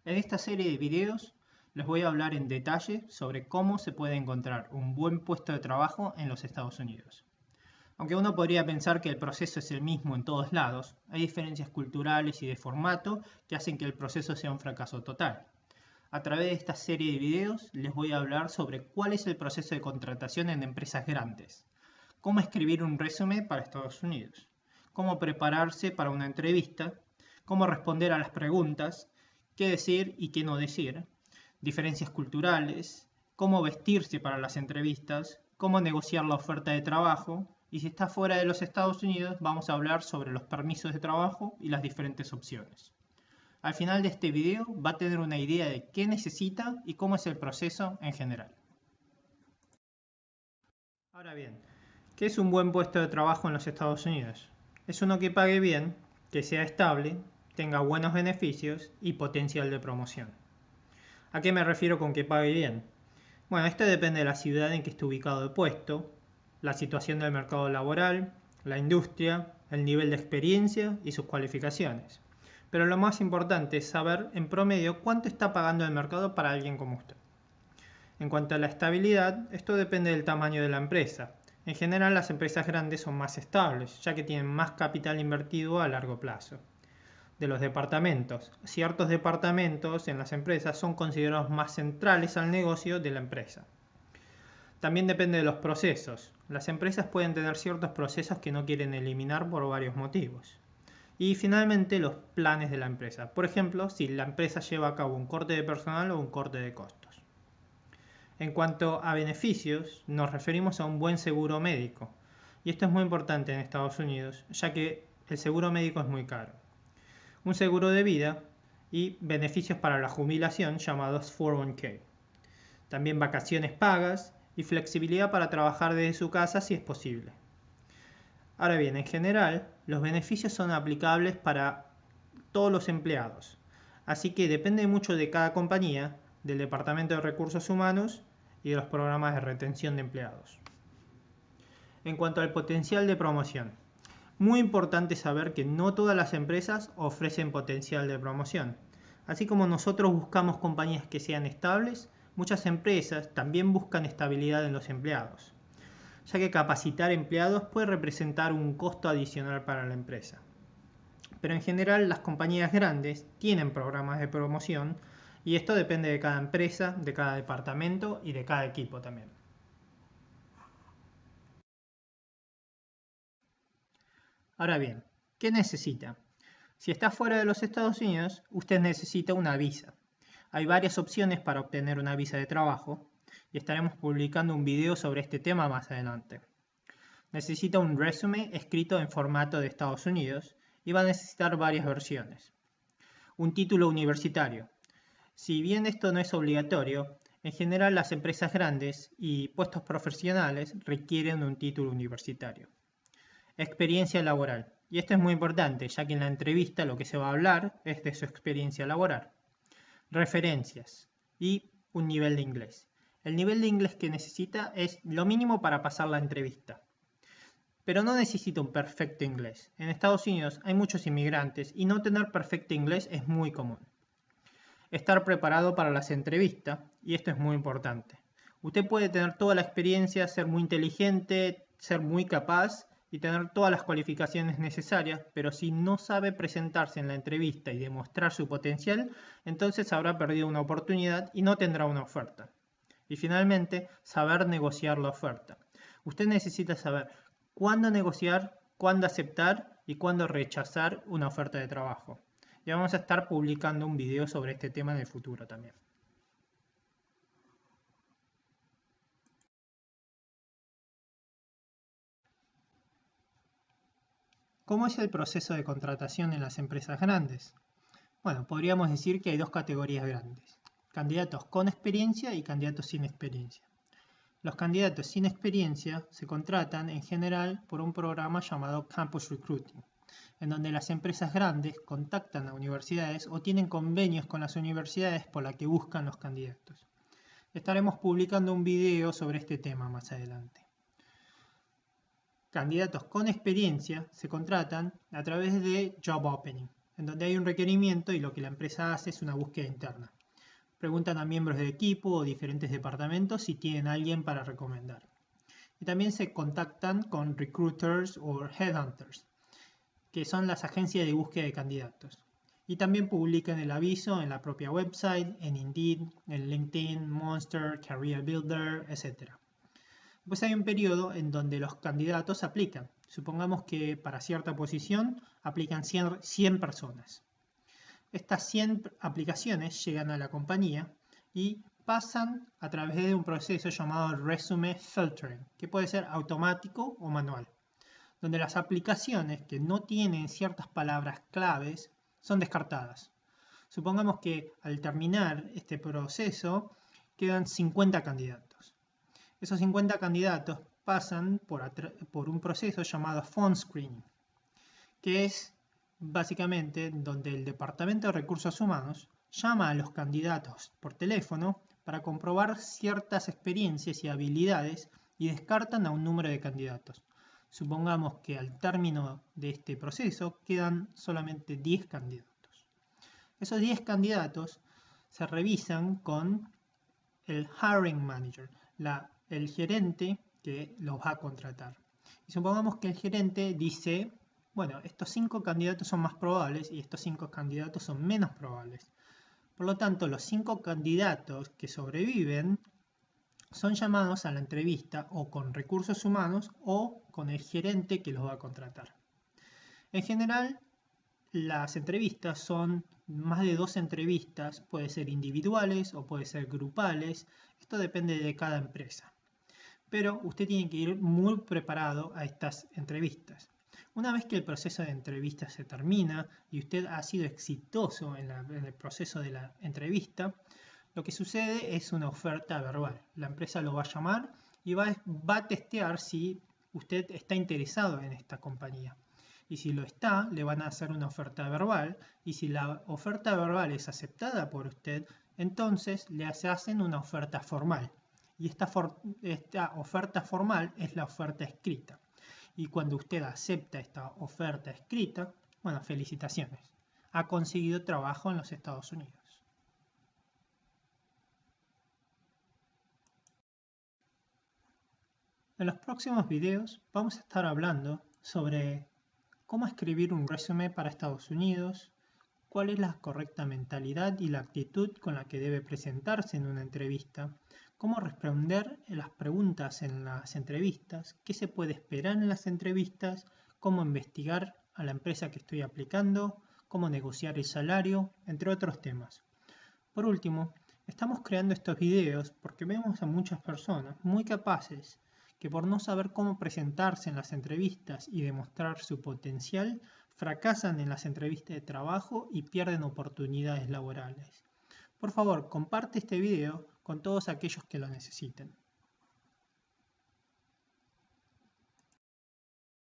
En esta serie de videos les voy a hablar en detalle sobre cómo se puede encontrar un buen puesto de trabajo en los Estados Unidos. Aunque uno podría pensar que el proceso es el mismo en todos lados, hay diferencias culturales y de formato que hacen que el proceso sea un fracaso total. A través de esta serie de videos les voy a hablar sobre cuál es el proceso de contratación en empresas grandes, cómo escribir un resumen para Estados Unidos, cómo prepararse para una entrevista, cómo responder a las preguntas, qué decir y qué no decir, diferencias culturales, cómo vestirse para las entrevistas, cómo negociar la oferta de trabajo, y si está fuera de los Estados Unidos vamos a hablar sobre los permisos de trabajo y las diferentes opciones. Al final de este video va a tener una idea de qué necesita y cómo es el proceso en general. Ahora bien, ¿qué es un buen puesto de trabajo en los Estados Unidos? Es uno que pague bien, que sea estable, tenga buenos beneficios y potencial de promoción. ¿A qué me refiero con que pague bien? Bueno, esto depende de la ciudad en que esté ubicado el puesto, la situación del mercado laboral, la industria, el nivel de experiencia y sus cualificaciones. Pero lo más importante es saber en promedio cuánto está pagando el mercado para alguien como usted. En cuanto a la estabilidad, esto depende del tamaño de la empresa. En general, las empresas grandes son más estables, ya que tienen más capital invertido a largo plazo. De los departamentos. Ciertos departamentos en las empresas son considerados más centrales al negocio de la empresa. También depende de los procesos. Las empresas pueden tener ciertos procesos que no quieren eliminar por varios motivos. Y finalmente los planes de la empresa. Por ejemplo, si la empresa lleva a cabo un corte de personal o un corte de costos. En cuanto a beneficios, nos referimos a un buen seguro médico. Y esto es muy importante en Estados Unidos, ya que el seguro médico es muy caro. Un seguro de vida y beneficios para la jubilación llamados 401k. También vacaciones pagas y flexibilidad para trabajar desde su casa si es posible. Ahora bien, en general, los beneficios son aplicables para todos los empleados, así que depende mucho de cada compañía, del Departamento de Recursos Humanos y de los programas de retención de empleados. En cuanto al potencial de promoción, muy importante saber que no todas las empresas ofrecen potencial de promoción. Así como nosotros buscamos compañías que sean estables, muchas empresas también buscan estabilidad en los empleados, ya que capacitar empleados puede representar un costo adicional para la empresa. Pero en general las compañías grandes tienen programas de promoción y esto depende de cada empresa, de cada departamento y de cada equipo también. Ahora bien, ¿qué necesita? Si está fuera de los Estados Unidos, usted necesita una visa. Hay varias opciones para obtener una visa de trabajo y estaremos publicando un video sobre este tema más adelante. Necesita un resumen escrito en formato de Estados Unidos y va a necesitar varias versiones. Un título universitario. Si bien esto no es obligatorio, en general las empresas grandes y puestos profesionales requieren un título universitario. Experiencia laboral. Y esto es muy importante, ya que en la entrevista lo que se va a hablar es de su experiencia laboral. Referencias y un nivel de inglés. El nivel de inglés que necesita es lo mínimo para pasar la entrevista. Pero no necesita un perfecto inglés. En Estados Unidos hay muchos inmigrantes y no tener perfecto inglés es muy común. Estar preparado para las entrevistas, y esto es muy importante. Usted puede tener toda la experiencia, ser muy inteligente, ser muy capaz y tener todas las cualificaciones necesarias, pero si no sabe presentarse en la entrevista y demostrar su potencial, entonces habrá perdido una oportunidad y no tendrá una oferta. Y finalmente, saber negociar la oferta. Usted necesita saber cuándo negociar, cuándo aceptar y cuándo rechazar una oferta de trabajo. Y vamos a estar publicando un video sobre este tema en el futuro también. ¿Cómo es el proceso de contratación en las empresas grandes? Bueno, podríamos decir que hay dos categorías grandes: candidatos con experiencia y candidatos sin experiencia. Los candidatos sin experiencia se contratan en general por un programa llamado Campus Recruiting, en donde las empresas grandes contactan a universidades o tienen convenios con las universidades por las que buscan los candidatos. Estaremos publicando un video sobre este tema más adelante. Candidatos con experiencia se contratan a través de Job Opening. en donde hay un requerimiento y lo que la empresa hace es una búsqueda interna. Preguntan a miembros del equipo o diferentes departamentos si tienen a alguien para recomendar. Y también se contactan con recruiters o headhunters, que son las agencias de búsqueda de candidatos. Y también publican el aviso en la propia website, en Indeed, en LinkedIn, Monster, Career Builder, etc. Pues hay un periodo en donde los candidatos aplican. Supongamos que para cierta posición aplican 100 personas. Estas 100 aplicaciones llegan a la compañía y pasan a través de un proceso llamado Resume Filtering, que puede ser automático o manual, donde las aplicaciones que no tienen ciertas palabras claves son descartadas. Supongamos que al terminar este proceso quedan 50 candidatos. Esos 50 candidatos pasan por un proceso llamado Phone Screening, que es básicamente donde el Departamento de Recursos Humanos llama a los candidatos por teléfono para comprobar ciertas experiencias y habilidades y descartan a un número de candidatos. Supongamos que al término de este proceso quedan solamente 10 candidatos. Esos 10 candidatos se revisan con el Hiring Manager, el gerente que los va a contratar. Y supongamos que el gerente dice, bueno, estos 5 candidatos son más probables y estos 5 candidatos son menos probables. Por lo tanto, los 5 candidatos que sobreviven son llamados a la entrevista o con recursos humanos o con el gerente que los va a contratar. En general, las entrevistas son más de 2 entrevistas, puede ser individuales o puede ser grupales, esto depende de cada empresa. Pero usted tiene que ir muy preparado a estas entrevistas. Una vez que el proceso de entrevista se termina y usted ha sido exitoso en el proceso de la entrevista, lo que sucede es una oferta verbal. La empresa lo va a llamar y va a testear si usted está interesado en esta compañía. Y si lo está, le van a hacer una oferta verbal. Y si la oferta verbal es aceptada por usted, entonces le hacen una oferta formal. Y esta oferta formal es la oferta escrita. Y cuando usted acepta esta oferta escrita, bueno, felicitaciones. Ha conseguido trabajo en los Estados Unidos. En los próximos videos vamos a estar hablando sobre cómo escribir un resumen para Estados Unidos, cuál es la correcta mentalidad y la actitud con la que debe presentarse en una entrevista, cómo responder las preguntas en las entrevistas, qué se puede esperar en las entrevistas, cómo investigar a la empresa que estoy aplicando, cómo negociar el salario, entre otros temas. Por último, estamos creando estos videos porque vemos a muchas personas muy capaces que por no saber cómo presentarse en las entrevistas y demostrar su potencial, fracasan en las entrevistas de trabajo y pierden oportunidades laborales. Por favor, comparte este video con todos aquellos que lo necesiten.